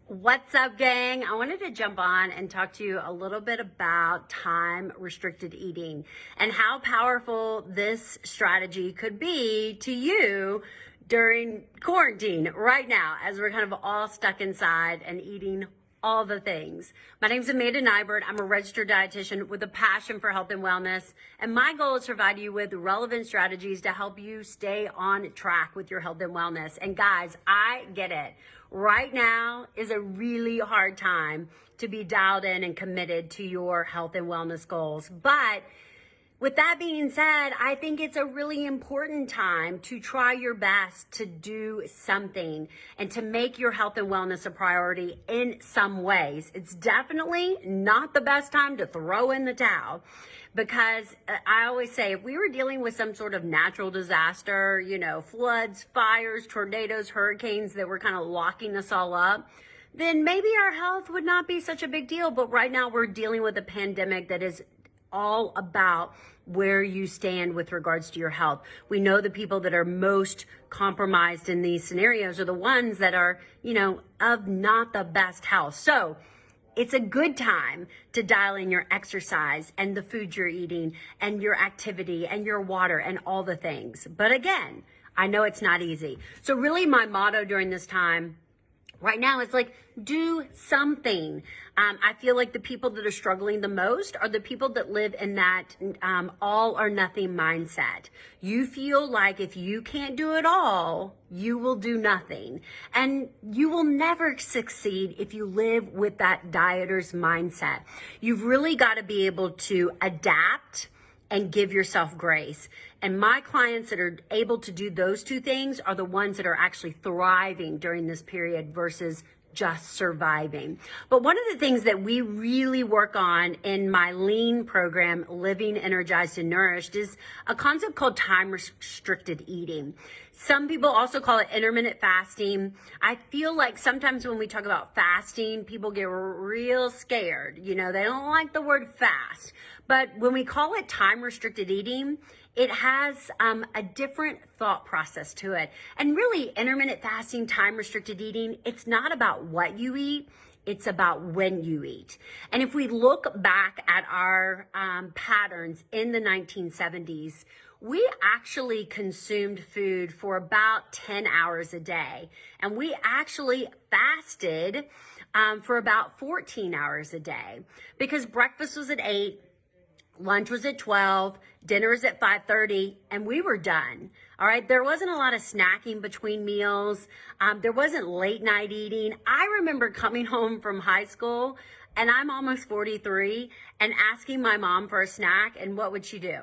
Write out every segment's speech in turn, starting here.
What's up, gang? I wanted to jump on and talk to you a little bit about time restricted eating and how powerful this strategy could be to you during quarantine right now, as we're kind of all stuck inside and eating all the things. My name's Amanda Nybert. I'm a registered dietitian with a passion for health and wellness. And my goal is to provide you with relevant strategies to help you stay on track with your health and wellness. And guys, I get it. Right now is a really hard time to be dialed in and committed to your health and wellness goals. But with that being said, I think it's a really important time to try your best to do something and to make your health and wellness a priority in some ways. It's definitely not the best time to throw in the towel, because I always say if we were dealing with some sort of natural disaster, floods, fires, tornadoes, hurricanes that were kind of locking us all up, then maybe our health would not be such a big deal. But right now we're dealing with a pandemic that is all about where you stand with regards to your health. We know the people that are most compromised in these scenarios are the ones that are, of not the best health. So it's a good time to dial in your exercise and the food you're eating and your activity and your water and all the things. But again, I know it's not easy. So really my motto during this time right now is do something. I feel like the people that are struggling the most are the people that live in that all or nothing mindset. You feel like if you can't do it all, you will do nothing. And you will never succeed if you live with that dieter's mindset. You've really got to be able to adapt and give yourself grace. And my clients that are able to do those two things are the ones that are actually thriving during this period versus just surviving. But one of the things that we really work on in my lean program, Living Energized and Nourished, is a concept called time restricted eating. Some people also call it intermittent fasting. I feel like sometimes when we talk about fasting, people get real scared. They don't like the word fast. But when we call it time restricted eating, it has a different thought process to it. And really, intermittent fasting, time restricted eating, it's not about what you eat. It's about when you eat. And if we look back at our patterns in the 1970s, we actually consumed food for about 10 hours a day. And we actually fasted for about 14 hours a day, because breakfast was at 8, lunch was at 12, dinner was at 5:30, and we were done. All right. There wasn't a lot of snacking between meals. There wasn't late night eating. I remember coming home from high school, and I'm almost 43, and asking my mom for a snack, and what would she do?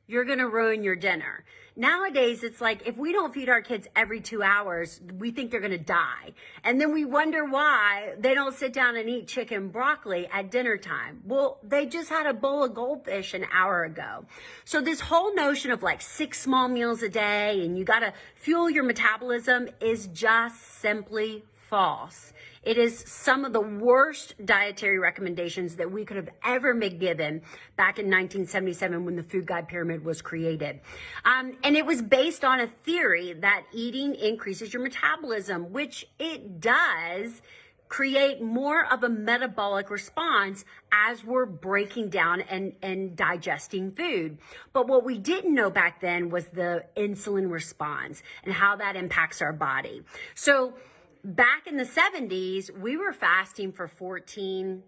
You're going to ruin your dinner. Nowadays, it's like if we don't feed our kids every 2 hours, we think they're going to die. And then we wonder why they don't sit down and eat chicken broccoli at dinner time. Well, they just had a bowl of goldfish an hour ago. So this whole notion of 6 small meals a day and you got to fuel your metabolism is just simply false. It is some of the worst dietary recommendations that we could have ever been given back in 1977 when the Food Guide Pyramid was created. And it was based on a theory that eating increases your metabolism, which it does create more of a metabolic response as we're breaking down and digesting food. But what we didn't know back then was the insulin response and how that impacts our body. So back in the 70s, we were fasting for 14,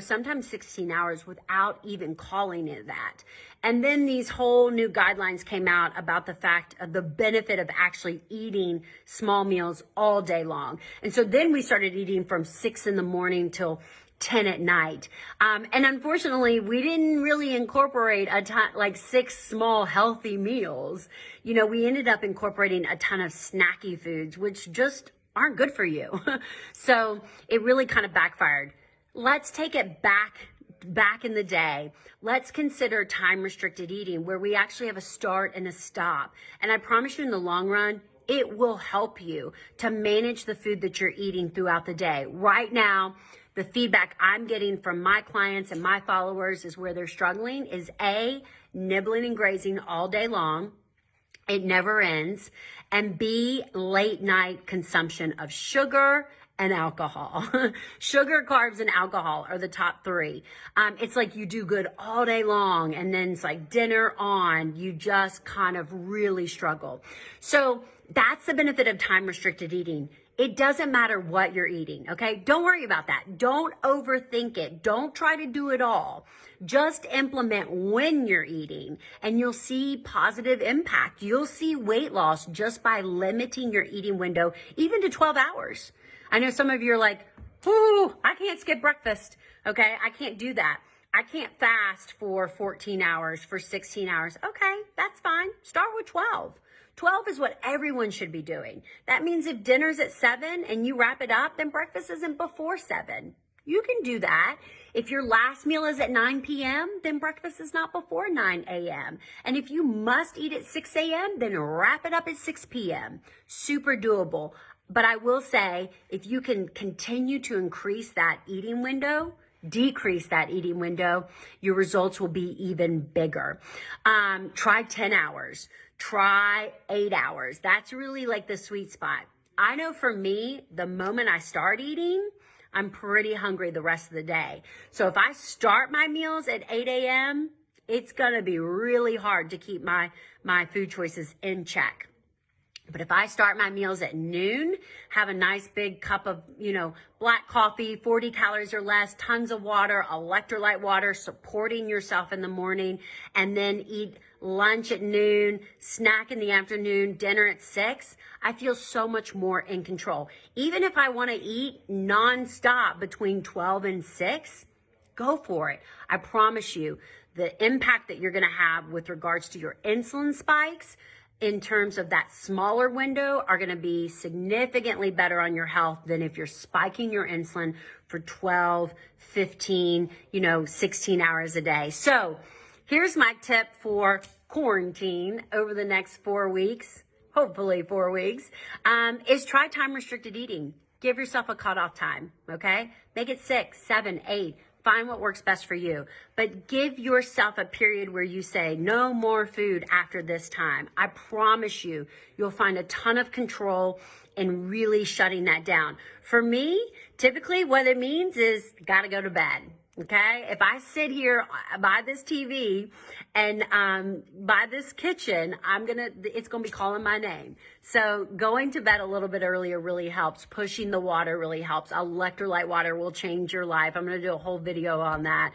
sometimes 16 hours without even calling it that. And then these whole new guidelines came out about the fact of the benefit of actually eating small meals all day long. And so then we started eating from 6 in the morning till 10 at night. And unfortunately, we didn't really incorporate a ton, 6 small healthy meals. We ended up incorporating a ton of snacky foods, which just aren't good for you. So it really kind of backfired. Let's take it back in the day. Let's consider time restricted eating, where we actually have a start and a stop. And I promise you, in the long run, it will help you to manage the food that you're eating throughout the day. Right now, the feedback I'm getting from my clients and my followers is where they're struggling is A, nibbling and grazing all day long. It never ends. And B, late night consumption of sugar and alcohol. Sugar, carbs, and alcohol are the top three. It's like you do good all day long, and then it's like dinner on, you just kind of really struggle. So that's the benefit of time restricted eating. It doesn't matter what you're eating, okay? Don't worry about that. Don't overthink it. Don't try to do it all. Just implement when you're eating, and you'll see positive impact. You'll see weight loss just by limiting your eating window, even to 12 hours. I know some of you are like, ooh, I can't skip breakfast, okay? I can't do that. I can't fast for 14 hours, for 16 hours. Okay, that's fine. Start with 12. 12 is what everyone should be doing. That means if dinner's at 7 and you wrap it up, then breakfast isn't before 7. You can do that. If your last meal is at 9 p.m., then breakfast is not before 9 a.m. And if you must eat at 6 a.m., then wrap it up at 6 p.m. Super doable. But I will say, if you can continue to increase that eating window, decrease that eating window, your results will be even bigger. Try 10 hours. Try 8 hours. That's really like the sweet spot. I know for me, the moment I start eating, I'm pretty hungry the rest of the day. So if I start my meals at 8 a.m., it's going to be really hard to keep my food choices in check. But if I start my meals at noon, have a nice big cup of, black coffee, 40 calories or less, tons of water, electrolyte water, supporting yourself in the morning, and then eat lunch at noon, snack in the afternoon, dinner at 6, I feel so much more in control. Even if I want to eat nonstop between 12 and 6, go for it. I promise you, the impact that you're going to have with regards to your insulin spikes in terms of that smaller window are going to be significantly better on your health than if you're spiking your insulin for 12, 15, 16 hours a day. So here's my tip for quarantine over the next 4 weeks, hopefully 4 weeks, is try time restricted eating. Give yourself a cutoff time, okay? Make it 6, 7, 8. Find what works best for you, but give yourself a period where you say no more food after this time. I promise you, you'll find a ton of control in really shutting that down. For me, typically what it means is gotta go to bed. Okay, if I sit here by this TV and by this kitchen, it's gonna be calling my name. So going to bed a little bit earlier really helps. Pushing the water really helps. Electrolyte water will change your life. I'm gonna do a whole video on that.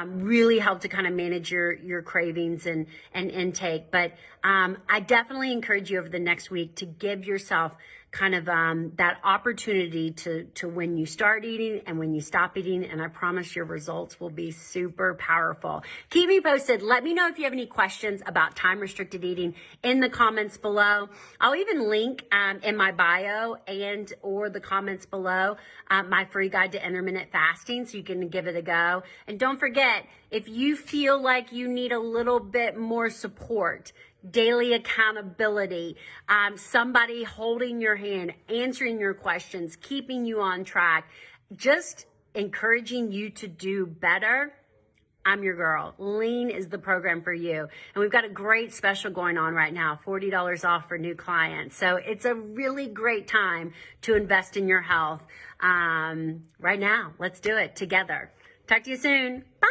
Really help to kind of manage your cravings and intake. But I definitely encourage you over the next week to give yourself kind of that opportunity to when you start eating and when you stop eating, and I promise your results will be super powerful. Keep me posted. Let me know if you have any questions about time restricted eating in the comments below. I'll even link in my bio and or the comments below my free guide to intermittent fasting, so you can give it a go. And don't forget, if you feel like you need a little bit more support, daily accountability, somebody holding your hand, answering your questions, keeping you on track, just encouraging you to do better, I'm your girl. Lean is the program for you. And we've got a great special going on right now, $40 off for new clients. So it's a really great time to invest in your health right now. Let's do it together. Talk to you soon. Bye.